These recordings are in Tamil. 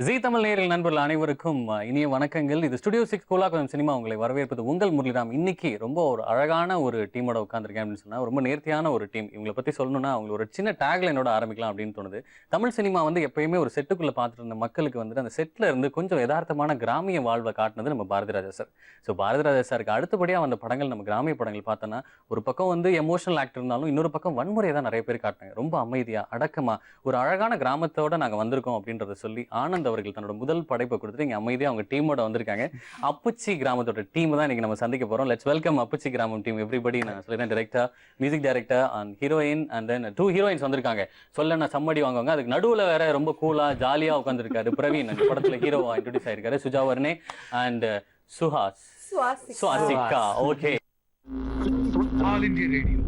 ஜீ தமிழ் நேயர்கள் நண்பர்கள் அனைவருக்கும் இனிய வணக்கங்கள். இது ஸ்டுடியோ 6 கோலாகுளம் சினிமா உங்களை வரவேற்பது உங்கள் முரளிராம். இன்னைக்கு ரொம்ப ஒரு அழகான ஒரு டீமோட உட்காந்துருக்கேன் அப்படின்னு சொன்னா, ரொம்ப நேர்த்தியான ஒரு டீம். இவங்களை பத்தி சொல்லணும்னா அவங்க ஒரு சின்ன டேக்லைனோட ஆரம்பிக்கலாம் அப்படின்னு தோணுது. தமிழ் சினிமா வந்து எப்பயுமே ஒரு செட்டுக்குள்ள பார்த்துட்டு இருந்த மக்களுக்கு வந்துட்டு அந்த செட்ல இருந்து கொஞ்சம் யதார்த்தமான கிராமிய வாழ்வை காட்டினது நம்ம பாரதிராஜா சார். ஸோ பாரதிராஜா சாருக்கு அடுத்தபடியாக வந்த படங்கள் நம்ம கிராமிய படங்கள் பார்த்தோன்னா, ஒரு பக்கம் வந்து எமோஷனல் ஆக்டர் இருந்தாலும் இன்னொரு பக்கம் வன்முறையை தான் நிறைய பேர் காட்டினாங்க. ரொம்ப அமைதியா அடக்கமா ஒரு அழகான கிராமத்தோட நாங்கள் வந்திருக்கோம் அப்படின்றத சொல்லி ஆனந்த் அவர்கள் தன்னோட முதல் படைப்பை கொடுத்துட்டு இங்கே அமைதியாக அவங்க டீமோட வந்திருக்காங்க. அப்புச்சி கிராமத்தோட டீம் தான் இன்னைக்கு நம்ம சந்திக்க போறோம். லெட்ஸ் வெல்கம் அப்புச்சி கிராமம் டீம் எவ்ரிபடி. நான் சொல்லிட்டேன், director, music director and heroine and then 2 heroines வந்திருக்காங்க. சொல்ல நான் சம்மடி வாங்குவாங்க. அதுக்கு நடுவில் வேற ரொம்ப கூலா ஜாலியா உட்காந்துருக்காரு பிரவீன், அந்த படத்துல ஹீரோவா இன்ட்ரோடியூஸ் ஆயிருக்காரு. சுஜாவர்னே அண்ட் சுஹாசிகா. ஓகே, ஆல் இந்தியா ரேடியோ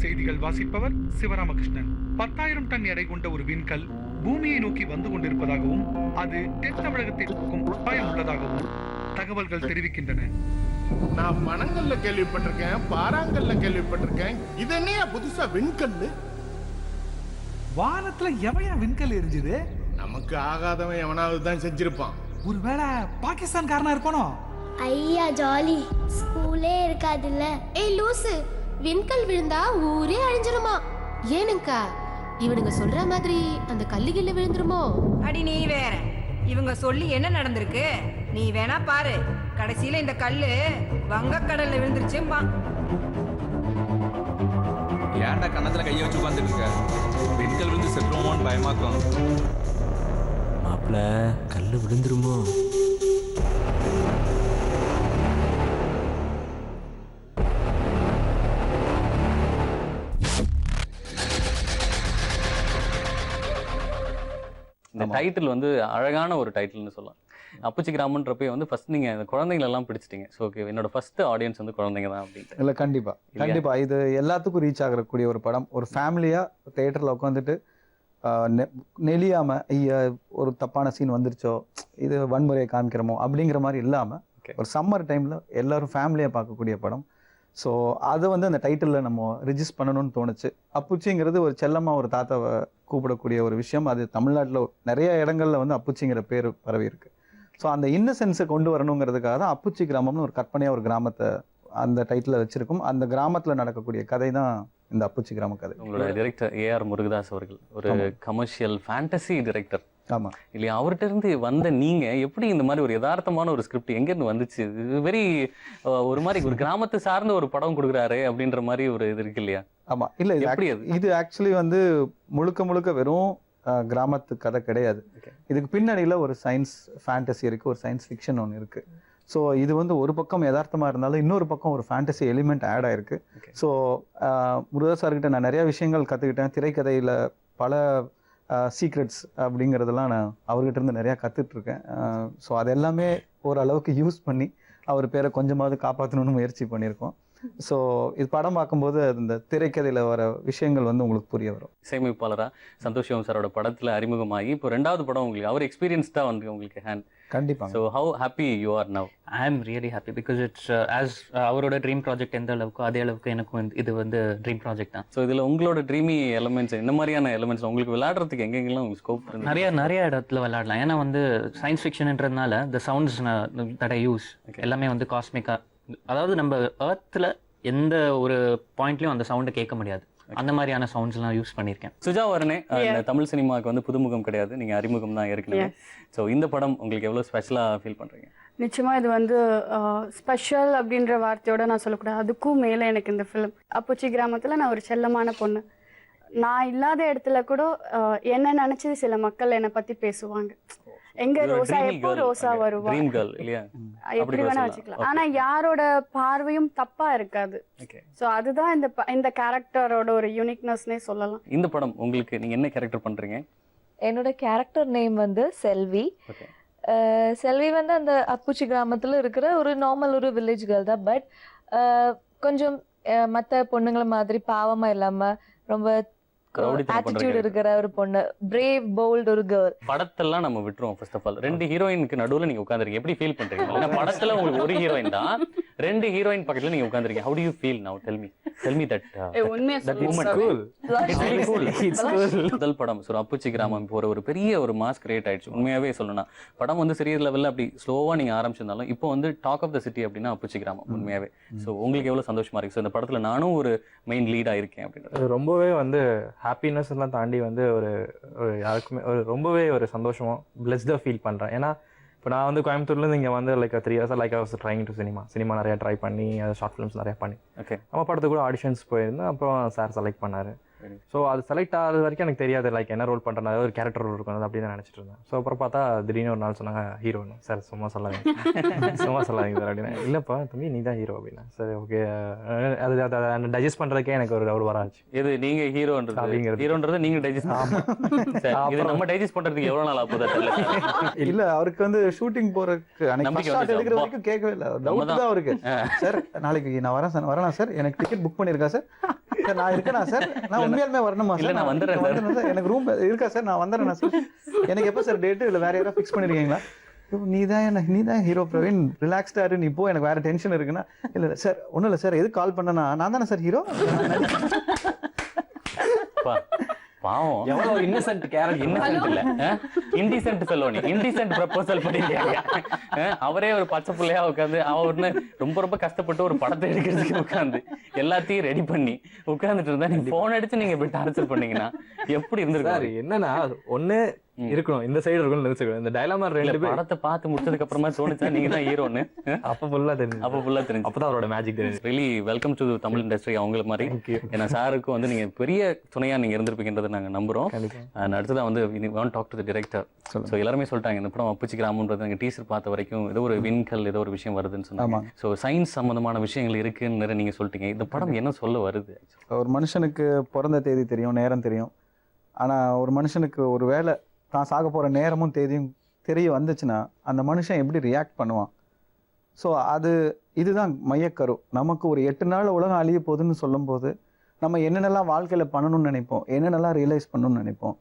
செய்திகள் வாசிப்பவர் சிவராமகிருஷ்ணன். 10,000 டன் எடை கொண்ட ஒரு விண்கல் பூமியை நோக்கி வந்து கொண்டிருப்பதாகவும் அது தென் தமிழகத்திற்கும் பயனுள்ளதாகவும் தகவல்கள் தெரிவிக்கின்றன. நான் பணங்கள்ல கேள்விப்பட்டிருக்கேன், பாறாங்கல்ல கேள்விப்பட்டிருக்கேன். இது என்னையா புதுசா விண்கல்லு? வானத்துல எவையா விண்கல் எரிஞ்சுது? நமக்கு ஆகாதவன் எவனாவது தான் செஞ்சிருப்பான். ஒருவேளை பாகிஸ்தான்காரனா இருப்பானோ? ஐயா ஜாலி, ஸ்கூலே இருக்காதுல்ல. ஏய் லூசு, விண்கல் விழுந்தா ஊரே அழிஞ்சிருமா? ஏனுங்கா இவனுங்க சொல்ற மாதிரி அந்த கல்லுகில்ல விழுந்துருமோ? அடி நீ வேற, இவங்க சொல்லி என்ன நடந்திருக்கு நீ வேணா பாரு. கடைசியில இந்த கல்லு வங்கக்கடல்ல விழுந்துருச்சும்பா. ஏன்டா கண்ணத்துல கையை வச்சு உட்காந்துட்டு இருக்க? பெண்கள் விழுந்து செத்துருமோன்னு பயமாக்கும். மாப்பிள்ள, கல்லு விழுந்துருமோ? இந்த டைட்டில் வந்து அழகான ஒரு டைட்டில்னு சொல்லலாம். அப்புச்சி கிராமன்றப்பே வந்து ஃபர்ஸ்ட் நீங்க இந்த குழந்தைங்களை எல்லாம் பிடிச்சிட்டீங்க. ஸோ ஓகே, என்னோட ஃபர்ஸ்ட் ஆடியன்ஸ் வந்து குழந்தைங்க தான் அப்படின்ட்டு. இல்லை, கண்டிப்பா இது எல்லாத்துக்கும் ரீச் ஆகக்கூடிய ஒரு படம். ஒரு ஃபேமிலியா தியேட்டர்ல உட்காந்துட்டு நெளியாம ஒரு தப்பான சீன் வந்துருச்சோ, இது வன்முறையை காமிக்கிறோமோ அப்படிங்கிற மாதிரி இல்லாம ஒரு சம்மர் டைம்ல எல்லாரும் ஃபேமிலியா பார்க்கக்கூடிய படம். ஸோ அதை வந்து அந்த டைட்டிலில் நம்ம ரிஜிஸ்டர் பண்ணணும்னு தோணுச்சு. அப்புச்சிங்கிறது ஒரு செல்லமாக ஒரு தாத்தாவை கூப்பிடக்கூடிய ஒரு விஷயம். அது தமிழ்நாட்டில் நிறைய இடங்கள்ல வந்து அப்புச்சிங்கிற பேர் பரவி இருக்கு. ஸோ அந்த இன்னசென்ஸை கொண்டு வரணுங்கிறதுக்காக தான் அப்புச்சி கிராமம்னு ஒரு கற்பனையாக ஒரு கிராமத்தை அந்த டைட்டில் வச்சிருக்கும். அந்த கிராமத்தில் நடக்கக்கூடிய கதை தான் இந்த அப்புச்சி கிராம கதை. உங்களோட டைரக்டர் ஏஆர் முருகதாஸ் அவர்கள் ஒரு கமர்ஷியல் ஃபேண்டசி டைரக்டர். ஆமா இல்லையா? அவர்கிட்ட இருந்து வந்த நீங்க எப்படி இந்த மாதிரி ஒரு யதார்த்தமான ஒரு ஸ்கிரிப்ட் எங்க இருந்து வந்துச்சு? வெரி ஒரு மாதிரி ஒரு கிராமத்தை சார்ந்த ஒரு படம் கொடுக்குறாரு அப்படின்ற மாதிரி ஒரு இது இருக்கு இல்லையா? ஆமா, இல்ல இது ஆக்சுவலி வந்து முழுக்க வெறும் கிராமத்து கதை கிடையாது. இதுக்கு பின்னணியில ஒரு சயின்ஸ் ஃபேண்டசி இருக்கு, ஒரு சயின்ஸ் ஃபிக்ஷன் ஒன்று இருக்கு. ஸோ இது வந்து ஒரு பக்கம் யதார்த்தமா இருந்தாலும் இன்னொரு பக்கம் ஒரு ஃபேண்டசி எலிமெண்ட் ஆட் ஆயிருக்கு. ஸோ முருகதாஸ் சார்கிட்ட நான் நிறைய விஷயங்கள் கற்றுக்கிட்டேன். திரைக்கதையில பல சீக்ரெட்ஸ் அப்படிங்கிறதெல்லாம் நான் அவர்கிட்ட இருந்து நிறையா கற்றுட்ருக்கேன். ஸோ அது எல்லாமே ஓரளவுக்கு யூஸ் பண்ணி அவர் பேரை கொஞ்சமாவது காப்பாற்றணும்னு முயற்சி பண்ணியிருக்கோம். ஸோ இது படம் பார்க்கும்போது இந்த திரைக்கதையில் வர விஷயங்கள் வந்து உங்களுக்கு புரிய வரும். இசையமைப்பாளராக சந்தோஷ் சிவம் சாரோட படத்தில் அறிமுகமாகி இப்போ 2வது படம் உங்களுக்கு அவர் எக்ஸ்பீரியன்ஸ் தான் வந்து உங்களுக்கு ஹேண்ட். கண்டிப்பாக. So how happy you are now? I am really happy because it's as அவரோட ட்ரீம் ப்ராஜெக்ட் எந்த அளவுக்கு அதே அளவுக்கு எனக்கும் இது வந்து ட்ரீம் ப்ராஜெக்ட் தான். ஸோ இதில் உங்களோட ட்ரீமி எலமெண்ட்ஸ் இந்த மாதிரியான எலமெண்ட்ஸ் உங்களுக்கு விளையாடுறதுக்கு எங்கெங்கெல்லாம் உங்களுக்கு ஸ்கோப்? நிறைய இடத்துல விளையாடலாம். ஏன்னா வந்து சயின்ஸ் ஃபிக்ஷன்ன்றதுனால the sounds that I use எல்லாமே வந்து காஸ்மிக்காக, அதாவது நம்ம எர்த்தில் எந்த ஒரு பாயிண்ட்லயும் அந்த சவுண்டை கேட்க முடியாது, அந்த மாதிரியான சவுண்ட்ஸ்லாம் யூஸ் பண்ணியிருக்கேன். சுஜாவர்னே, தமிழ் சினிமாவுக்கு வந்து புதுமுகம் கிடையாது, நீங்க அறிமுகம் தான் ஏற்கனவே. ஸோ இந்த படம் உங்களுக்கு எவ்வளவு ஸ்பெஷலா ஃபீல் பண்றீங்க? நிச்சயமா இது வந்து ஸ்பெஷல் அப்படின்ற வார்த்தையோட நான் சொல்லக்கூடாது, அதுக்கும் மேலே எனக்கு இந்த ஃபிலிம். அப்புச்சி கிராமத்தில் நான் ஒரு செல்லமான பொண்ணு. நான் இல்லாத இடத்துல கூட என்ன நினைச்சு சில மக்கள் என்னை பத்தி பேசுவாங்க. எங்க ரோசா, எப்போ ரோசா வருவா, எப்படி வேணா வச்சுக்கலாம். ஆனா யாரோட பார்வையும் தப்பா இருக்காது. சோ அதுதான் இந்த கேரக்டரோட ஒரு யூனிக்னஸ்னே சொல்லலாம். இந்த படம் உங்களுக்கு நீங்க என்ன கேரக்டர் பண்றீங்க? என்னோட கேரக்டர் நேம் வந்து செல்வி. செல்வி வந்து அந்த அப்புச்சி கிராமத்துல இருக்கிற ஒரு நார்மல் ஒரு வில்லேஜ் கேர்ள் தான். பட் கொஞ்சம் மற்ற பொண்ணுங்களை மாதிரி பாவமா இல்லாம ரொம்ப ஆட்டிட்யூட் இருக்கிற ஒரு பொண்ணு, பிரேவ் போல்ட் ஒரு கேர்ள். படத்தெல்லாம் நம்ம விட்டுருவோம். ஃபர்ஸ்ட் ஆஃப் ஆல் 2 ஹீரோயினுக்கு நடுவுல நீங்க உட்கார்ந்திருக்கீங்க, எப்படி ஃபீல் பண்றீங்க? ஏன்னா படத்துல உங்களுக்கு ஒரு ஹீரோயின் தான், ரெண்டு ஹீரோயின் பக்கத்துல நீங்க உட்கார்ந்திருக்கீங்க. how do you feel now? tell me that உண்மையா that moment. It's really cool. It's cool. முதல் படம் ஒரு அப்புச்சி கிராமம் இப்போ ஒரு பெரிய ஒரு மாஸ் கிரியேட் ஆயிடுச்சு. உண்மையாவே சொல்லணும்னா படம் வந்து சிறிய லெவல்ல அப்படி ஸ்லோவா நீங்க ஆரம்பிச்சிருந்தாலும் இப்போ வந்து டாக் ஆஃப் த சிட்டி அப்படின்னா அப்புச்சி கிராமம் உண்மையாவே. ஸோ உங்களுக்கு எவ்வளவு சந்தோஷமா இருக்கு? ஸோ இந்த படத்துல நானும் ஒரு மெயின் லீடா இருக்கேன் அப்படின்றது ரொம்பவே வந்து ஹாப்பினஸ் எல்லாம் தாண்டி வந்து ஒரு யாருக்குமே ஒரு ரொம்பவே ஒரு சந்தோஷமா பிளஸ்டாக ஃபீல் பண்ணுறேன். ஏன்னா இப்போ நான் வந்து கோயம்புத்தூர்லேருந்து இங்கே வந்து like 3 years like I was trying to cinema நிறையா ட்ரை பண்ணி ஷார்ட் ஃபிலிம்ஸ் நிறையா பண்ணி நம்ம படத்துக்கு கூட ஆடிஷன்ஸ் போயிருந்தேன். அப்புறம் சார் செலக்ட் பண்ணார். ஸோ அது செலக்ட் ஆகிறது வரைக்கும் எனக்கு தெரியாது லைக் என்ன ரோல் பண்ணுறேன், அதாவது ஒரு கேரக்டர் ரோல் இருக்கும் அப்படின்னு தான் நினச்சிட்டு இருந்தேன். ஸோ அப்புறம் பார்த்தா திடீர்னு ஒரு நாள் சொன்னாங்க ஹீரோன்னு. சார் சும்மா சொல்லாதீங்க சார் அப்படின்னா. இல்லைப்பா தம்பி நீ தான் ஹீரோ அப்படின்னா. சரி ஓகே, அது அதை டைஜஸ்ட் பண்ணுறதுக்கே எனக்கு ஒரு டவுட் வராச்சு. இது நீங்க ஹீரோன்றது நீங்க டைஜஸ்ட் நம்ம டைஜஸ்ட் பண்றதுக்கு எவ்வளவு நாள் ஆகுது தெரியல. இல்ல அவருக்கு வந்து ஷூட்டிங் போறதுக்கு அன்னைக்கு ஷாட் எடுக்கிற வரைக்கும் கேட்கவே இல்லை. டவுட் தான் அவருக்கு. சார் நாளைக்கு நான் வரேன் சார், எனக்கு டிக்கெட் புக் பண்ணிருக்கா சார், நான் இருக்கேனா சார், நான் உண்மையாலுமே வரணுமா சார், நான் வந்துடுறேன் சார், எனக்கு ரூம் இருக்கா சார், நான் வந்துடுறேன் சார், எனக்கு எப்போ சார் டேட்டு இல்லை வேற யாராவது ஃபிக்ஸ் பண்ணிருக்கீங்களா? நீ தான் ஹீரோ பிரவீன், ரிலாக்ஸ்டா இரு, நீ இப்போ எனக்கு வேற டென்ஷன் இருக்குன்னா. இல்லை சார் ஒன்றும் இல்லை சார், எதுக்கு கால் பண்ணனா, நான் தானே சார் ஹீரோ. பாவம் எவ்வளவு இன்னசென்ட் கேரக்டர். இன்னசென்ட் இல்ல இன்டிசென்ட் ஃபெலோனி, இன்டிசென்ட் ப்ரப்போசல் பண்ணிருக்காங்க. அவரே ஒரு பச்சை பிள்ளையா உட்காந்து அவர்னு ரொம்ப கஷ்டப்பட்டு ஒரு படத்தை எடுக்கிறதுக்கு உட்காந்து எல்லாத்தையும் ரெடி பண்ணி உட்கார்ந்துட்டு இருந்தா நீங்க போன் அடிச்சு நீங்க இப்படி டார்ச்சர் பண்ணீங்கன்னா எப்படி இருந்திருக்காரு? என்னன்னா ஒண்ணு இருக்கணும், இந்த சைடு இருக்கணும். இந்த டைலாமா ரெண்டு படத்தை பார்த்து முடிச்சதுக்கு அப்புறமா தோணுச்சா நீங்க தான் ஹீரோன்னு? அப்ப ஃபுல்லா தெரிஞ்சு அப்பதான் அவரோட மேஜிக் தெரிஞ்சு. Really welcome to Tamil industry. அவங்கள மாதிரி ஏன்னா சாருக்கு வந்து நீங்க பெரிய துணையா நீங்க இருந்திருப்பீங்கன்றதை நாங்க நம்புறோம். அடுத்ததான் வந்து talk to the director. So எல்லாருமே சொல்லிட்டாங்க இந்த படம் அப்புச்சி கிராமம்ன்றது நாங்கள் டீசர் பார்த்த வரைக்கும் ஏதோ ஒரு விண்கல் ஏதோ ஒரு விஷயம் வருதுன்னு சொன்னாங்க. ஸோ சயின்ஸ் சம்பந்தமான விஷயங்கள் இருக்குன்னு நிறைய நீங்க சொல்லிட்டீங்க. இந்த படம் என்ன சொல்ல வருது? ஒரு மனுஷனுக்கு பிறந்த தேதி தெரியும், நேரம் தெரியும். ஆனா ஒரு மனுஷனுக்கு ஒரு வேலை தான் சாக போகிற நேரமும் தேதியும் தெரிய வந்துச்சுன்னா அந்த மனுஷன் எப்படி ரியாக்ட் பண்ணுவான்? ஸோ இதுதான் மையக்கரு. நமக்கு ஒரு 8 நாள் உலகம் அழிய போகுதுன்னு சொல்லும்போது நம்ம என்னென்னலாம் வாழ்க்கையில் பண்ணணும்னு நினைப்போம், என்னென்னலாம் ரியலைஸ் பண்ணணும்னு நினைப்போம்,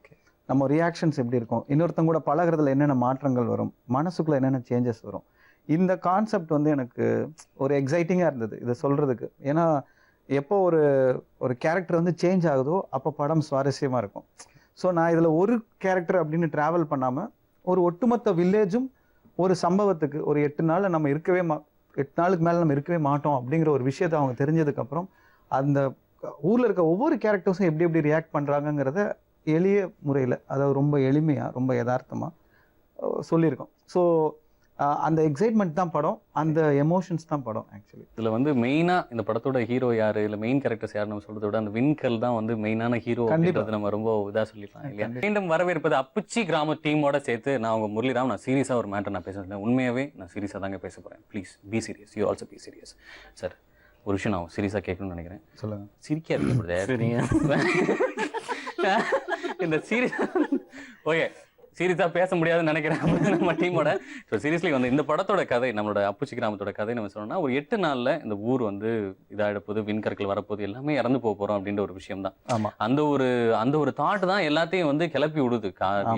நம்ம ரியாக்ஷன்ஸ் எப்படி இருக்கும், இன்னொருத்தங்க கூட பழகிறதுல என்னென்ன மாற்றங்கள் வரும், மனசுக்குள்ளே என்னென்ன சேஞ்சஸ் வரும். இந்த கான்செப்ட் வந்து எனக்கு ஒரு எக்ஸைட்டிங்காக இருந்தது இதை சொல்கிறதுக்கு. ஏன்னா எப்போ ஒரு கேரக்டர் வந்து சேஞ்ச் ஆகுதோ அப்போ படம் சுவாரஸ்யமாக இருக்கும். ஸோ நான் இதில் ஒரு கேரக்டர் அப்படின்னு ட்ராவல் பண்ணாமல் ஒரு ஒட்டுமொத்த வில்லேஜும் ஒரு சம்பவத்துக்கு ஒரு 8 நாளில் நம்ம 8 நாளுக்கு மேலே நம்ம இருக்கவே மாட்டோம் அப்படிங்கிற ஒரு விஷயத்தை அவங்க தெரிஞ்சதுக்கப்புறம் அந்த ஊரில் இருக்க ஒவ்வொரு கேரக்டர்ஸும் எப்படி ரியாக்ட் பண்ணுறாங்கங்கிறத எளிய முறையில், அதாவது ரொம்ப எளிமையாக ரொம்ப யதார்த்தமாக சொல்லியிருக்கோம். ஸோ அந்த எக்ஸைட்மெண்ட் தான் படம், அந்த எமோஷன்ஸ் தான் படம். ஆக்சுவலி இதில் வந்து மெயினாக இந்த படத்தோட ஹீரோ யார், இல்லை மெயின் கேரக்டர்ஸ் யார் நம்ம சொல்கிறத விட அந்த விண்கல் தான் வந்து மெயினான ஹீரோ அப்படின்றது நம்ம ரொம்ப இதாக சொல்லிடலாம் இல்லையா? மீண்டும் வரவேற்பது அப்புச்சி கிராம டீமோட சேர்த்து நான் உங்கள் முரளிராம். நான் சீரியஸாக ஒரு மேட்டர் நான் பேசுகிறேன். உண்மையாகவே நான் சீரியஸாக தாங்க பேச போகிறேன். Please be serious, you also be serious. Sir ஒரு விஷயம் நான் சீரியஸாக கேட்கணும்னு நினைக்கிறேன். சொல்லுங்கள். சிரிக்காதீங்க இந்த சீரியஸ். ஓகே சீரியஸாக பேச முடியாதுன்னு நினைக்கிறேன் நம்ம டீமோட. ஸோ சீரியஸ்லி வந்து இந்த படத்தோட கதை, நம்மளோட அப்புச்சி கிராமத்தோட கதை நம்ம சொல்லணும்னா ஒரு 8 நாளில் இந்த ஊர் வந்து இதாகிட போகுது, விண்கற்கள் வரப்போகுது, எல்லாமே இறந்து போக போகிறோம் அப்படின்ற ஒரு விஷயம் தான். ஆமாம், அந்த ஒரு தாட் தான் எல்லாத்தையும் வந்து கிளப்பி விடுது.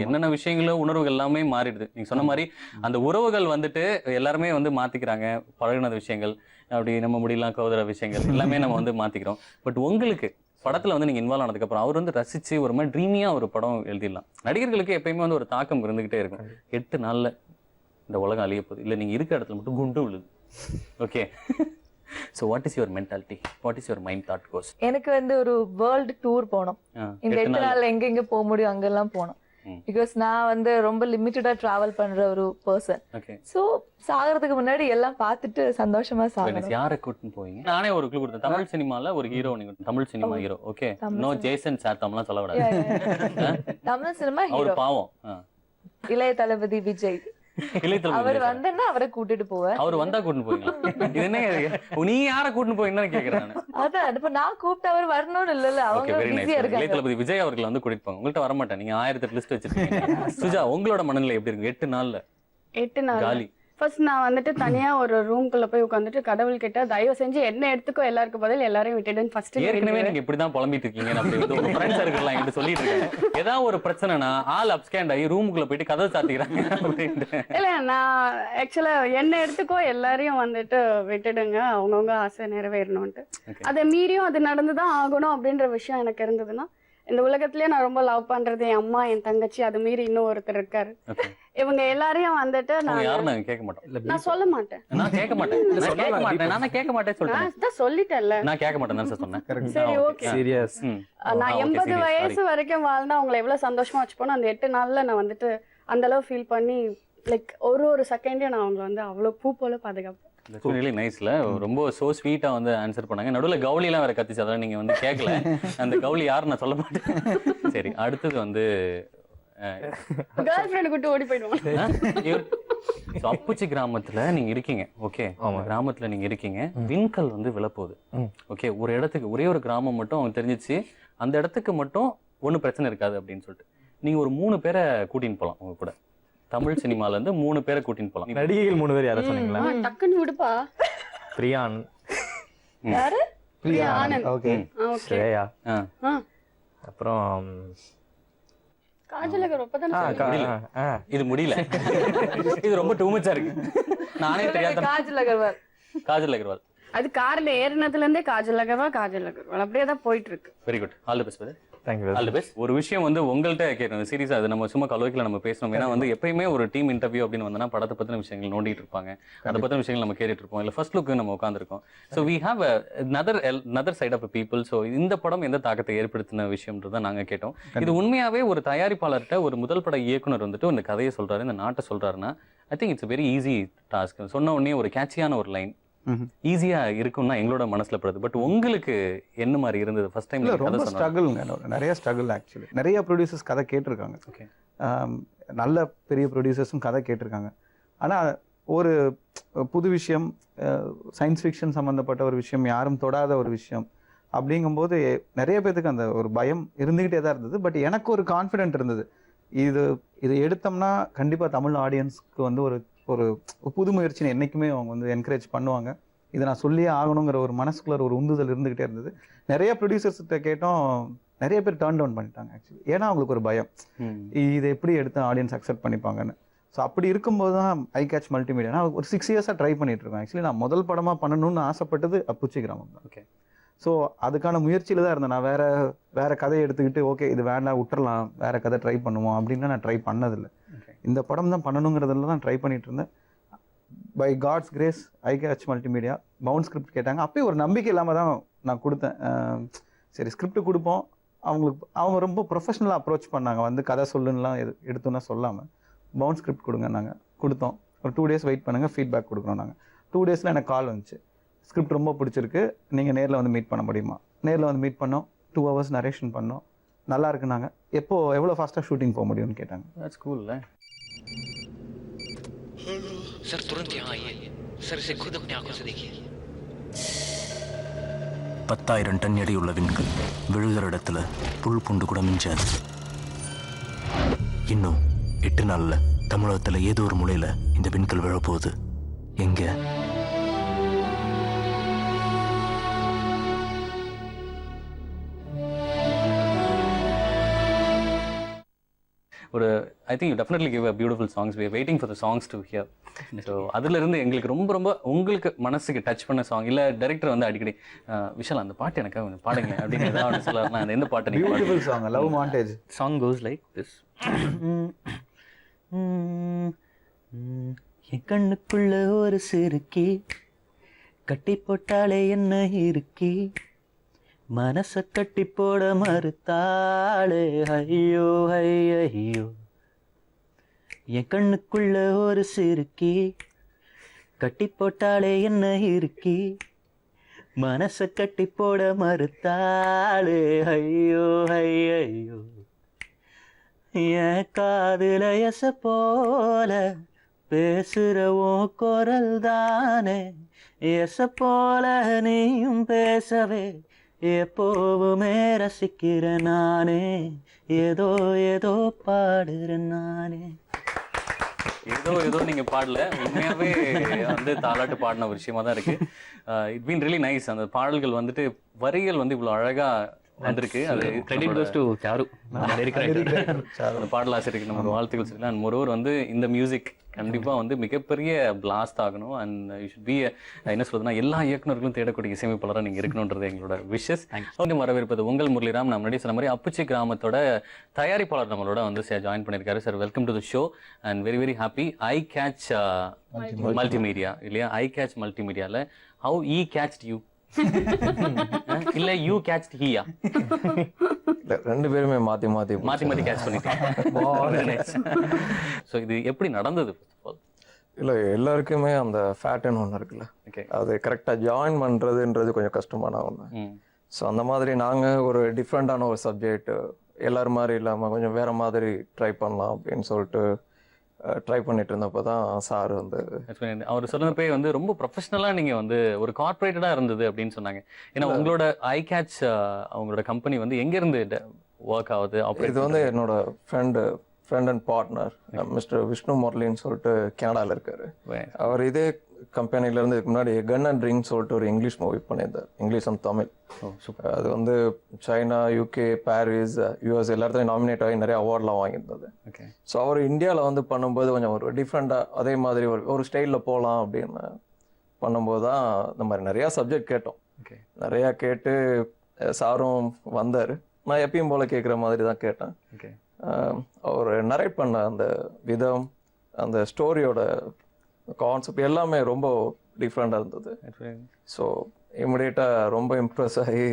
என்னென்ன விஷயங்களோ உணர்வுகள் எல்லாமே மாறிடுது. நீங்கள் சொன்ன மாதிரி அந்த உறவுகள் வந்துட்டு எல்லாருமே வந்து மாற்றிக்கிறாங்க. பழகினது விஷயங்கள் அப்படி நம்ம முடியலாம் கவுதர விஷயங்கள் எல்லாமே நம்ம வந்து மாற்றிக்கிறோம். பட் உங்களுக்கு படத்தில் வந்து நீங்கள் இன்வால்வ் ஆனதுக்கப்புறம் அவர் வந்து ரசித்து ஒரு மாதிரி ட்ரீமியாக ஒரு படம் எழுதிடலாம். நடிகர்களுக்கு எப்பயுமே வந்து ஒரு தாக்கம் இருந்துகிட்டே இருக்கும். 8 நாளில் இந்த உலகம் அழிய போகுது, இல்லை நீங்கள் இருக்க இடத்துல மட்டும் குண்டு விழுது. Okay, so what is your mentality, what is your mind thought goes? எனக்கு வந்து ஒரு வேர்ல்டு டூர் போனோம். இந்த 8 நாள் எங்கெங்க போக முடியும் அங்கெல்லாம் போனோம். பிகாஸ் நான் வந்து ரொம்ப லிமிட்டடா டிராவல் பண்ற ஒரு பர்சன். சோ சாகிறதுக்கு முன்னாடி எல்லாம் பார்த்துட்டு சந்தோஷமா சாகணும். யாரை கூட்டிட்டு போவீங்க? நானே ஒரு க்ளூ கொடுத்தேன். தமிழ் சினிமால ஒரு ஹீரோ, நீங்க Tamil cinema hero. Okay, no Jason சாத்தம்லாம் சொல்ல விடாது. தமிழ் சினிமா ஹீரோ அவர் பாவம் இளைய தளபதி விஜய். அவர் வந்தா அவரை கூட்டிட்டு போவேன். அவர் வந்தா கூட்டிட்டு போவீங்களா? இது என்ன நீ யாரை கூட்டிட்டு போவீங்கன்னு கேக்குறேன். அதான் இப்ப நான் கூப்பிட்டு அவர் வரணும்னு இல்ல, அவங்க பிஸியா இருக்காங்க. இளைய தளபதி விஜய் அவர்களை வந்து கூட்டிட்டு போங்க. உங்கள்ட்ட வர மாட்டேன், நீங்க 1008 லிஸ்ட் வச்சிருக்கீங்க. சுஜா உங்களோட மனநிலை எப்படி இருக்கு? 8 நாள்ல 8 நாள் காலி ஃபர்ஸ்ட் நான் வந்துட்டு தனியா ஒரு ரூம்குள்ள போய் உட்காந்துட்டு கடவுள்கிட்ட தயவு செஞ்சு என்ன எடுத்துக்கோ எல்லாருக்கும் பதில் எல்லாரையும் விட்டுடுன்னு ஃபர்ஸ்ட் ஏற்கனவே நீங்க இப்படிதான் புலம்பிட்டு இருக்கீங்க அப்படி வந்து உங்க ஃப்ரெண்ட்ஸ் இருக்கலாம் என்கிட்ட சொல்லிட்டு இருக்கேன் ஏதாவது ஒரு பிரச்சனைனா ஆள் அப்ஸ்கேண்ட் ஆகி ரூமுக்குள்ள போயிட்டு கதவை சாத்திக்கிறாங்க அப்படின்ட்டு. இல்ல நான் ஆக்சுவலா என்ன எடுத்துக்கோ எல்லாரையும் வந்துட்டு விட்டுடுங்க அவங்கவுங்க ஆசை நிறைவேறணும்ட்டு. அதை மீறியும் அது நடந்துதான் ஆகணும் அப்படின்ற விஷயம் எனக்கு இருந்ததுன்னா இந்த உலகத்திலேயே நான் ரொம்ப லவ் பண்றது என் அம்மா என் தங்கச்சி அது மீறி இன்னும் ஒருத்தர் இருக்காரு. இவங்க எல்லாரையும் வந்துட்டு நான் கேட்க மாட்டேன். நான் சொல்ல மாட்டேன். நான் கேட்க மாட்டேன். நான் கேட்க மாட்டேன் சொல்றேன். நான் சொல்லிட்டேன்ல. நான் கேட்க மாட்டேன் தான் சொன்னேன். சரி ஓகே. சீரியஸ். நான் 80 வயசு வரைக்கும் வாழ்ந்தா அவங்களை எவ்வளவு சந்தோஷமா வச்சுப்போனோ அந்த 8 நாள்ல நான் வந்துட்டு அந்த அளவு ஃபீல் பண்ணி லைக் ஒரு செகண்டையும் நான் அவங்களை வந்து அவ்வளவு பூ போல பாதுகாப்பேன். ரியலி நைஸ்ல ரொம்ப சோ ஸ்வீட்டா வந்து ஆன்சர் பண்ணாங்க. நடுவுல கவுலி எல்லாம் வேற கத்திச்சு அதெல்லாம் நீங்க வந்து கேட்கல. அந்த கவுலி யாரு நான் சொல்ல மாட்டேன். சரி அடுத்தது வந்து கேர்ள் ஃப்ரெண்ட் கூட்டி ஓடி போயிடுவாங்க. அப்புச்சி கிராமத்துல நீங்க இருக்கீங்க. ஓகே கிராமத்துல நீங்க இருக்கீங்க. விண்கல் வந்து விழப்போகுது. ஓகே ஒரு இடத்துக்கு ஒரே ஒரு கிராமம் மட்டும் அவங்க தெரிஞ்சிச்சு அந்த இடத்துக்கு மட்டும் ஒன்றும் பிரச்சனை இருக்காது அப்படின்னு சொல்லிட்டு நீங்க ஒரு 3 பேரை கூட்டின்னு போகலாம் உங்க கூட. தமிழ் சினிமால இருந்து 3 பேரை கூட்டின்னு போகலாம். நடிகைகள் 3 பேர் யாரை சொன்னீங்களா? டக்குன்னு விடுப்பா. பிரியான். யாரு? பிரியான். ஓகே. ஸ்ரேயா. அப்புறம் காஜல் அகர்வால் இப்பதான் இது முடியல. இது ரொம்ப டூ மச்சா இருக்கு. நானே தெரியாத காஜல் அகர்வால். காஜல் அகர்வால். அது கார்ல ஏறினதுல இருந்தே காஜல் அகர்வால் அப்படியே தான் போயிட்டு இருக்கு. Very good. All the best brother. Thank you. All the best. ஒரு விஷயம் வந்து உங்கள்கிட்ட கேட்கணும் சீரியஸா அது நம்ம சும்மா கலோக்கில நம்ம பேசணும். ஏன்னா வந்து எப்பயுமே ஒரு டீம் இன்டர்வியூ அப்படின்னு வந்தா படத்தை பத்தின விஷயங்கள் நோண்டிட்டு இருப்பாங்க. அதை பத்தின விஷயங்கள் நம்ம கேட்டுட்டு இருப்போம். இல்ல ஃபர்ஸ்ட் லுக்கு நம்ம உட்காந்துருக்கோம். So we have another side of people. So இந்த படம் எந்த தாக்கத்தை ஏற்படுத்தின விஷயம்ன்றதை நாங்க கேட்டோம். இது உண்மையாவே ஒரு தயாரிப்பாளர்கிட்ட ஒரு முதல் பட இயக்குனர் வந்துட்டு இந்த கதையை சொல்றாரு இந்த நாட்டை சொல்றாருன்னா I think it's very easy task. சொன்ன உடனே ஒரு கேட்சியான ஒரு லைன் ஈஸியா இருக்கும்னா எங்களோட மனசுல படுது. பட் உங்களுக்கு என்ன மாதிரி இருந்தது ஃபர்ஸ்ட் டைம்? ரொம்ப ஸ்ட்ரகிள்ங்க. நிறைய ஸ்ட்ரகிள் ஆக்சுவலி. நிறைய ப்ரொடியூசர்ஸ் கதை கேட்டிருக்காங்க. ஓகே நல்ல பெரிய ப்ரொடியூசர்ஸும் கதை கேட்டிருக்காங்க. ஆனால் ஒரு புது விஷயம் சயின்ஸ் ஃபிக்ஷன் சம்மந்தப்பட்ட ஒரு விஷயம் யாரும் தொடாத ஒரு விஷயம் அப்படிங்கும்போது நிறைய பேருக்கு அந்த ஒரு பயம் இருந்துக்கிட்டே தான் இருந்தது. பட் எனக்கு ஒரு கான்ஃபிடென்ட் இருந்தது. இது எடுத்தோம்னா கண்டிப்பாக தமிழ் ஆடியன்ஸ்க்கு வந்து ஒரு ஒரு புது முயற்சின்னு என்றைக்குமே அவங்க வந்து என்கரேஜ் பண்ணுவாங்க. இதை நான் சொல்லியே ஆகணுங்கிற ஒரு மனசுக்குள்ள ஒரு உந்துதல் இருந்துகிட்டே இருந்தது. நிறைய ப்ரொடியூசர்ஸ்கிட்ட கேட்டோம். நிறைய பேர் டர்ன் டவுன் பண்ணிட்டாங்க ஆக்சுவலி. ஏன்னா அவங்களுக்கு ஒரு பயம் இதை எப்படி எடுத்து ஆடியன்ஸ் அக்செப்ட் பண்ணிப்பாங்கன்னு. ஸோ அப்படி இருக்கும்போது தான் ஐ கேட்ச் மல்டிமீடியா நான் ஒரு 6 இயர்ஸாக ட்ரை பண்ணிட்டு இருக்கேன். ஆக்சுவலி நான் முதல் படமாக பண்ணணும்னு ஆசைப்பட்டது அப்புச்சி கிராமம் தான். ஓகே ஸோ அதுக்கான முயற்சியில் தான் இருந்தேன். நான் வேற கதையை எடுத்துக்கிட்டு ஓகே இது வேண்டாம் விட்டுறலாம் வேற கதை ட்ரை பண்ணுவோம் அப்படின்னா நான் ட்ரை பண்ணதில்லை. இந்த படம் தான் பண்ணணுங்கிறதுல தான் ட்ரை பண்ணிட்டு இருந்தேன். By God's grace I catch multimedia bound script கேட்டாங்க. அப்பயும் ஒரு நம்பிக்கை இல்லாமல் தான் நான் கொடுத்தேன். சரி ஸ்கிரிப்ட் கொடுப்போம். அவங்க ரொம்ப ப்ரொஃபஷனலாக அப்ரோச் பண்ணாங்க. வந்து கதை சொல்லுன்னெலாம் எடுத்தோன்னா சொல்லாமல் பவுண்ட் ஸ்கிரிப்ட் கொடுங்க நாங்கள் கொடுத்தோம். ஒரு 2 days வெயிட் பண்ணுங்கள் ஃபீட்பேக் கொடுக்குறோம். நாங்கள் 2 daysல எனக்கு கால் வந்துச்சு. ஸ்கிரிப்ட் ரொம்ப பிடிச்சிருக்கு நீங்கள் நேரில் வந்து மீட் பண்ண முடியுமா? நேரில் வந்து மீட் பண்ணோம். 2 hours நரேஷன் பண்ணோம். நல்லா இருக்குனாங்க. எவ்வளோ ஃபாஸ்ட்டாக ஷூட்டிங் போக முடியும்னு கேட்டாங்க. தட்ஸ் கூல்ல. सर तुरंत यहाँ आइए. सर इसे खुद अपनी आंखों से देखिए. 10,000 டன் எடையுள்ள விண்கல் விழுகிற இடத்துல புல் புண்டு கூட மிஞ்சாது. இன்னும் 8 நாள்ல தமிழகத்துல ஏதோ ஒரு மூலையில இந்த விண்கல் விழப்போகுது. எங்க? ஒரு I think you definitely give a beautiful songs. We are waiting for the songs to hear. So அதுலேருந்து எங்களுக்கு ரொம்ப ரொம்ப உங்களுக்கு மனசுக்கு டச் பண்ண சாங் இல்லை டைரக்டர் வந்து அடிக்கடி விஷால் அந்த பாட்டு எனக்கு கொஞ்சம் பாடுங்க அப்படின்னு ஏதாவது சொல்லலாம். அந்த எந்த பாட்டு? Beautiful song love montage. Song goes like this. என் கண்ணுக்குள்ள ஒரு சிறுக்கி கட்டி போட்டாலே என்ன இருக்கி மனச கட்டி போட மறுத்தாளே ஐயோ ஐயோ. என் கண்ணுக்குள்ள ஒரு சிறுக்கி கட்டி போட்டாலே என்ன இருக்கி மனச கட்டி போட மறுத்தாளே ஐயோ ஐயோ. என் காதுல எச போல பேசுறவோ குரல் தானே எச போல நீயும் பேசவே எப்போவுமே ரசிக்கிறேன் நானே ஏதோ ஏதோ பாடுறேன் நானே. ஏதோ நீங்க பாடல, உண்மையாவே வந்து தாலாட்டு பாடின ஒரு விஷயமா தான் இருக்கு. It been really nice. அந்த பாடல்கள் வந்துட்டு வரிகள் வந்து இவ்வளவு அழகா வந்திருக்கு. அது கிரெடிட் கோஸ் டு சாரு, அந்த பாடலாசிரியருக்கு நம்ம வாழ்த்துக்கள் சொல்லலாம். அண்ட் மொரோவர் வந்து இந்த மியூசிக் கண்டிப்பா வந்து மிகப்பெரிய பிளாஸ்ட் ஆகணும். அண்ட் யூ ஷுட் பி என்ன சொல்றதுன்னா எல்லா இயக்குநர்களும் தேடக்கூடிய இசையமைப்பாளராக நீங்க இருக்கணுன்றது எங்களோட விஷஸ். வரவேற்பது உங்கள் முரளிராம். நான் முன்னாடி சொன்ன மாதிரி அப்புச்சி கிராமத்தோட தயாரிப்பாளர் நம்மளோட வந்து ஜாயின் பண்ணியிருக்காரு. Sir welcome to the show and very very happy. I catch multimedia இல்லையா? ஐ கேட்ச் மல்டிமீடியால ஹவு ஈ கேட்ச்ட் யூ இல்ல யூ கேட்ச்ட் ஹீயா? ரெண்டு பேருமே மாத்தி மாத்தி கேட்ச் பண்ணிட்டேன். ஸோ இது எப்படி நடந்தது? இல்லை, எல்லாருக்குமே அந்த ஃபேட்டுன்னு ஒன்று இருக்குல்ல, அது கரெக்டாக ஜாயின் பண்ணுறதுன்றது கொஞ்சம் கஷ்டமான ஒன்று. ஸோ அந்த மாதிரி நாங்கள் ஒரு டிஃப்ரெண்ட்டான ஒரு சப்ஜெக்ட் எல்லாரும் மாதிரி இல்லாமல் கொஞ்சம் வேறு மாதிரி ட்ரை பண்ணலாம் அப்படின்னு சொல்லிட்டு ட்ரை பண்ணிட்டு இருந்தப்போ தான் சார் வந்து அவர் சொன்னப்பே வந்து ரொம்ப ப்ரொஃபஷனலாக நீங்கள் வந்து ஒரு கார்பரேட்டடாக இருந்தது அப்படின்னு சொன்னாங்க. ஏன்னா உங்களோட ஐ கேட்ச் அவங்களோட கம்பெனி வந்து எங்கேருந்து ஒர்க் ஆகுது? இது வந்து என்னோட friend and partner mister Vishnu முரளின்னு சொல்லிட்டு கனடாவில் இருக்காரு. அவர் இதே கம்பெனிலேருந்து இதுக்கு முன்னாடி கன் அண்ட் ரிங் சொல்லிட்டு ஒரு இங்கிலீஷ் மூவி பண்ணியிருந்தார், இங்கிலீஷ் அண்ட் தமிழ். அது வந்து சைனா, யூகே, பாரிஸ், யூஎஸ் எல்லாத்தையும் நாமினேட் ஆகி நிறைய அவார்ட்லாம் வாங்கியிருந்தது. ஸோ அவர் இந்தியாவில் வந்து பண்ணும்போது கொஞ்சம் ஒரு டிஃப்ரெண்ட்டாக அதே மாதிரி ஒரு ஸ்டைலில் போகலாம் அப்படின்னு பண்ணும்போது தான் இந்த மாதிரி நிறையா சப்ஜெக்ட் கேட்டோம். நிறையா கேட்டு சாரும் வந்தார். நான் எப்பயும் போல் கேட்குற மாதிரி தான் கேட்டேன். அவர் நரேட் பண்ண அந்த விதம், அந்த ஸ்டோரியோட கான்செப்ட் எல்லாமே ரொம்ப டிஃப்ரெண்டாக இருந்தது. ஸோ இமிடியேட்டாக ரொம்ப இம்ப்ரெஸ் ஆகி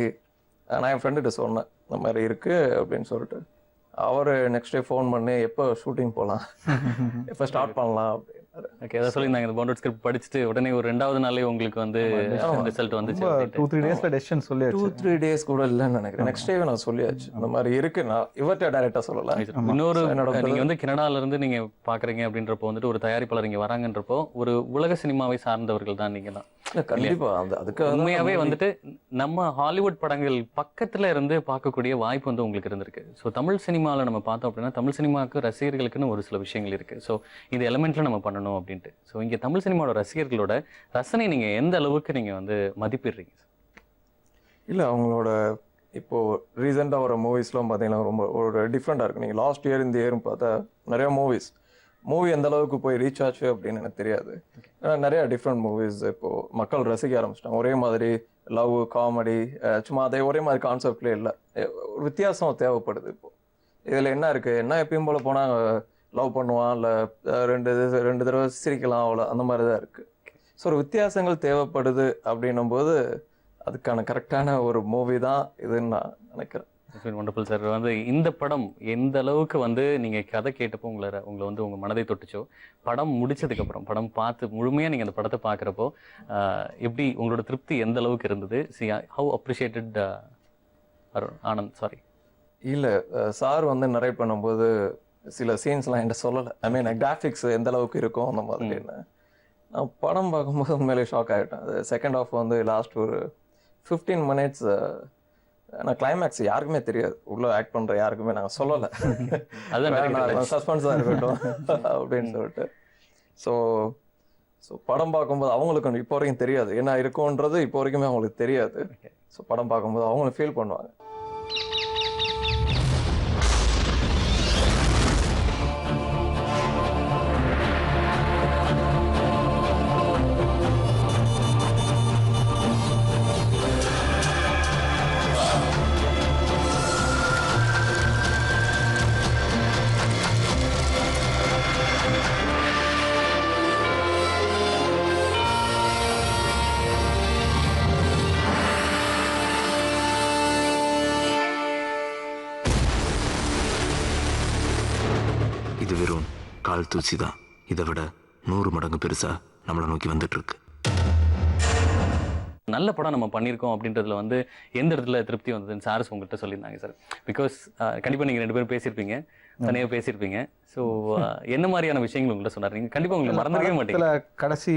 நான் என் ஃப்ரெண்டுகிட்ட சொன்னேன் இந்த மாதிரி இருக்குது அப்படின்னு சொல்லிட்டு. அவர் நெக்ஸ்ட் டே ஃபோன் பண்ணி எப்போ ஷூட்டிங் போகலாம், எப்போ ஸ்டார்ட் பண்ணலாம் அப்படின்னு. ஓகே, அதான் சொல்லியிருந்தாங்க. இந்த பவுண்டட் ஸ்கிரிப்ட் படிச்சுட்டு உடனே ஒரு 2வது நாளே உங்களுக்கு வந்து ரிசல்ட் வந்துச்சு. 2-3 டேஸ்ல டெசிஷன் சொல்லியாச்சு. 2-3 டேஸ் கூட இல்லைன்னு நினைக்கிறேன். நெக்ஸ்ட் டேவே நான் சொல்லியாச்சு இந்த மாதிரி இருக்கு. நான் இவர்கிட்ட டைரக்டா சொல்லலாம். இன்னொரு நீங்க வந்து கனடால இருந்து நீங்க பாக்குறீங்க அப்படின்றப்போ வந்துட்டு ஒரு தயாரிப்பாளர் இங்க வராங்கன்றப்போ ஒரு உலக சினிமாவை சார்ந்தவர்கள் தான் நீங்க தான். கண்டிப்பா அதுக்கு உண்மையாவே வந்துட்டு நம்ம ஹாலிவுட் படங்கள் பக்கத்துல இருந்து பார்க்கக்கூடிய வாய்ப்பு வந்து உங்களுக்கு இருந்திருக்கு. ஸோ தமிழ் சினிமாவில் நம்ம பார்த்தோம் அப்படின்னா தமிழ் சினிமாவுக்கு ரசிகர்களுக்குன்னு ஒரு சில விஷயங்கள் இருக்கு. ஸோ இந்த எலமெண்ட்ல நம்ம பண்ணணும் அப்படின்ட்டு. ஸோ இங்க தமிழ் சினிமாவோட ரசிகர்களோட ரசனை நீங்க எந்த அளவுக்கு நீங்க வந்து மதிப்பிடுறீங்க? இல்லை, அவங்களோட இப்போ ரீசெண்டாக வர மூவிஸ்லாம் பார்த்தீங்கன்னா ரொம்ப ஒரு டிஃப்ரெண்டாக இருக்குது. நீங்கள் லாஸ்ட் இயர் இந்த இயரும் பார்த்தா நிறையா மூவி எந்த அளவுக்கு போய் ரீச் ஆச்சு அப்படின்னு எனக்கு தெரியாது. ஏன்னா நிறையா டிஃப்ரெண்ட் மூவிஸ் இப்போது மக்கள் ரசிக்க ஆரம்பிச்சிட்டாங்க. ஒரே மாதிரி லவ், காமெடி, சும்மா அதே ஒரே மாதிரி கான்செப்ட்லேயே இல்லை, ஒரு வித்தியாசம் தேவைப்படுது. இப்போது இதில் என்ன இருக்குது, என்ன எப்பயும் போல் போனால் லவ் பண்ணுவான், இல்லை ரெண்டு தடவை சிரிக்கலாம், அவ்வளோ அந்த மாதிரி தான் இருக்குது. ஸோ ஒரு வித்தியாசங்கள் தேவைப்படுது அப்படின்னும் போது அதுக்கான கரெக்டான ஒரு மூவி தான் இதுன்னு நான் நினைக்கிறேன். Wonderful sir. வந்து இந்த படம் எந்த அளவுக்கு வந்து நீங்கள் கதை கேட்டப்போ உங்களை வந்து உங்கள் மனதை தொட்டுச்சோ, படம் முடிச்சதுக்கப்புறம் படம் பார்த்து முழுமையாக நீங்கள் அந்த படத்தை பார்க்குறப்போ எப்படி உங்களோட திருப்தி எந்த அளவுக்கு இருந்தது? How appreciated Anand? சாரி, இல்லை, சார் வந்து நரேட் பண்ணும்போது சில சீன்ஸ்லாம் என்கிட்ட சொல்லலை. ஐ மீன் கிராஃபிக்ஸ் எந்த அளவுக்கு இருக்கும் அந்த மாதிரின்னு. நான் படம் பார்க்கும்போது உண்மையிலே ஷாக் ஆகிட்டேன். அது செகண்ட் ஹாஃப் வந்து லாஸ்ட் ஒரு 15 minutes நான் கிளைமேக்ஸ் யாருக்குமே தெரியாது, உள்ள ஆக்ட் பண்ற யாருக்குமே நாங்கள் சொல்லலை. சஸ்பென்ஸாக இருக்கட்டும் அப்படின்னு சொல்லிட்டு. ஸோ படம் பார்க்கும்போது அவங்களுக்கு இப்போ வரைக்கும் தெரியாது என்ன இருக்கும்ன்றது, இப்போ வரைக்குமே அவங்களுக்கு தெரியாது. ஸோ படம் பார்க்கும்போது அவங்களும் ஃபீல் பண்ணுவாங்க. இது வெறும் கால் தூசி தான். இதை விட 100 மடங்கு பெருசா நம்மளை நோக்கி வந்துட்டு இருக்கு. நல்ல படம் நம்ம பண்ணியிருக்கோம் அப்படின்றதுல வந்து எந்த இடத்துல திருப்தி வந்ததுன்னு சார்ஸ் உங்கள்கிட்ட சொல்லியிருந்தாங்க சார். பிகாஸ் கண்டிப்பாக நீங்கள் 2 பேரும் பேசியிருப்பீங்க, தனியாக பேசியிருப்பீங்க. ஸோ என்ன மாதிரியான விஷயங்கள் உங்கள்கிட்ட சொன்னார்? நீங்கள் கண்டிப்பாக உங்களுக்கு மறந்துடவே மாட்டீங்க. கடைசி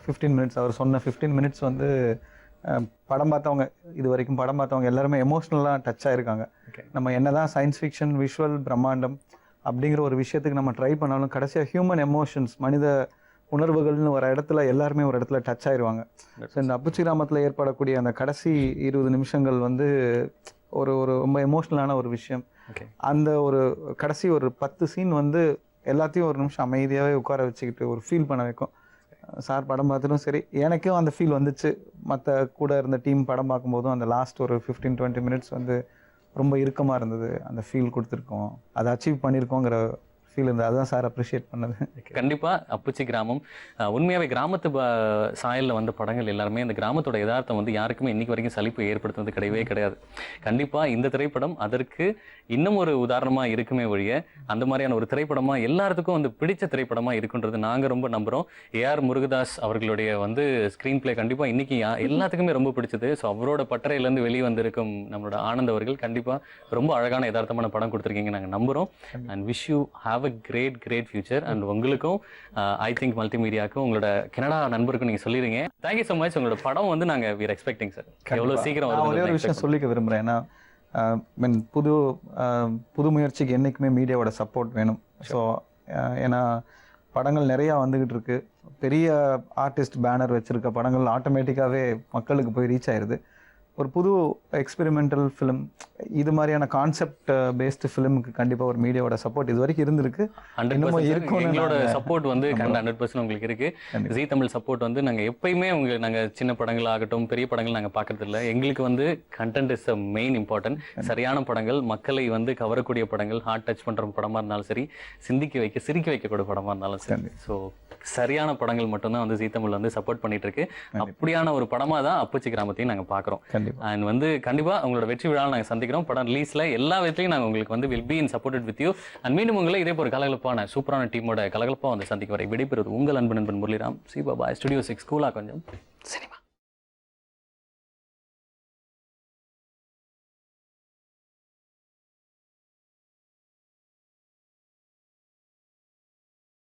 15 minutes அவர் சொன்ன 15 minutes வந்து படம் பார்த்தவங்க, இது வரைக்கும் படம் பார்த்தவங்க எல்லாருமே எமோஷ்னலாக டச் ஆகிருக்காங்க. நம்ம என்னதான் சயின்ஸ் ஃபிக்ஷன், விஷுவல் பிரம்மாண்டம், அப்படிங்கிற ஒரு விஷயத்துக்கு நம்ம ட்ரை பண்ணாலும் கடைசியாக ஹியூமன் எமோஷன்ஸ், மனித உணர்வுகள்னு வர இடத்துல எல்லாருமே ஒரு இடத்துல டச் ஆயிடுவாங்க. ஸோ இந்த அப்புச்சி கிராமத்தில் ஏற்படக்கூடிய அந்த கடைசி 20 நிமிஷங்கள் வந்து ஒரு ஒரு ரொம்ப எமோஷ்னலான ஒரு விஷயம். அந்த ஒரு கடைசி ஒரு 10 சீன் வந்து எல்லாத்தையும் ஒரு நிமிஷம் அமைதியாகவே உட்கார வச்சுக்கிட்டு ஒரு ஃபீல் பண்ண வைக்கும். சார் படம் பார்த்துட்டும் சரி, எனக்கும் அந்த ஃபீல் வந்துச்சு. மற்ற கூட இருந்த டீம் படம் பார்க்கும்போதும் அந்த லாஸ்ட் ஒரு 15-20 மினிட்ஸ் வந்து ரொம்ப இறுக்கமாக இருந்தது. அந்த ஃபீல் கொடுத்துருக்கோம், அதை அச்சீவ் பண்ணியிருக்கோங்கிற ஃபீல் இருந்தது. அதுதான் சார் அப்ரிஷியேட் பண்ணது. கண்டிப்பாக அப்புச்சி கிராமம் உண்மையாகவே கிராமத்து சாயலில் வந்த படங்கள் எல்லாருமே அந்த கிராமத்தோட யதார்த்தம் வந்து யாருக்குமே இன்னைக்கு வரைக்கும் சலிப்பு ஏற்படுத்துறது கிடையவே கிடையாது. கண்டிப்பாக இந்த திரைப்படம் அதற்கு இன்னும் ஒரு உதாரணமாக இருக்குமே ஒழிய அந்த மாதிரியான ஒரு திரைப்படமாக எல்லாத்துக்கும் வந்து பிடிச்ச திரைப்படமாக இருக்குன்றது நாங்கள் ரொம்ப நம்புகிறோம். ஏஆர் முருகதாஸ் அவர்களுடைய வந்து ஸ்க்ரீன் பிளே கண்டிப்பாக இன்னைக்கு எல்லாத்துக்குமே ரொம்ப பிடிச்சது. ஸோ அவரோட பட்டறையிலேருந்து வெளியே வந்திருக்கும் நம்மளோட ஆனந்த் அவர்கள் கண்டிப்பாக ரொம்ப அழகான யதார்த்தமான படம் கொடுத்துருக்கீங்க நாங்கள் நம்புகிறோம். And wish you have a great future. And உங்களுக்கும் ஐ திங்க் மல்டிமீடியாவுக்கும் உங்களோட கனடா நண்பருக்கும் நீங்கள் சொல்லிடுங்க. Thank you so much. உங்களோட படம் வந்து நாங்கள் வீர் எக்ஸ்பெக்டிங் சார். எவ்வளோ சீக்கிரம் ஒரே ஒரு விஷயம் சொல்லிக்க விரும்புகிறேன். ஏன்னா புது முயற்சிக்கு என்றைக்குமே மீடியாவோட சப்போர்ட் வேணும். ஸோ ஏன்னா படங்கள் நிறையா வந்துக்கிட்டு இருக்கு. பெரிய ஆர்டிஸ்ட் பேனர் வச்சுருக்க படங்கள் ஆட்டோமேட்டிக்காகவே மக்களுக்கு போய் ரீச் ஆயிடுது. ஒரு புது எக்ஸ்பெரிமெண்டல் ஃபிலிம், இது மாதிரியான கான்செப்ட் பேஸ்டு ஃபிலிமுக்கு கண்டிப்பாக ஒரு மீடியாவோட சப்போர்ட் இது வரைக்கும் இருந்திருக்கு. எங்களோட சப்போர்ட் வந்து 100% உங்களுக்கு இருக்கு. ஜீ தமிழ் சப்போர்ட் வந்து நாங்கள் எப்பயுமே நாங்கள் சின்ன படங்கள் ஆகட்டும் பெரிய படங்கள் நாங்கள் பார்க்கறது இல்லை. எங்களுக்கு வந்து content is a main important. சரியான படங்கள், மக்களை வந்து கவரக்கூடிய படங்கள், ஹார்ட் டச் பண்ணுற படமாக இருந்தாலும் சரி, சிரிக்க வைக்கக்கூடிய படமாக இருந்தாலும் சரி, ஸோ சரியான படங்கள் மட்டும்தான் வந்து ஜீ தமிழ் வந்து சப்போர்ட் பண்ணிட்டு இருக்கு. அப்படியான ஒரு படமாக தான் அப்புச்சி கிராமத்தையும் நாங்கள் பார்க்குறோம். அண்ட் வந்து கண்டிப்பாக உங்களோட வெற்றி விழாவில் நாங்கள் சந்திக்கிறோம். படம் ரிலீஸில் எல்லா விதத்துலையும் நாங்கள் உங்களுக்கு வந்து will be in supported with you. And மீண்டும் உங்களை இதே ஒரு கலகலப்பான சூப்பரான டீமோட கலகலப்பாக வந்து சந்திக்க வரை விடைபெறுவது உங்கள் அன்பு நண்பன் முரளிராம். சி பாபா, ஸ்டுடியோ 6 கூலா கொஞ்சம் சினிமா.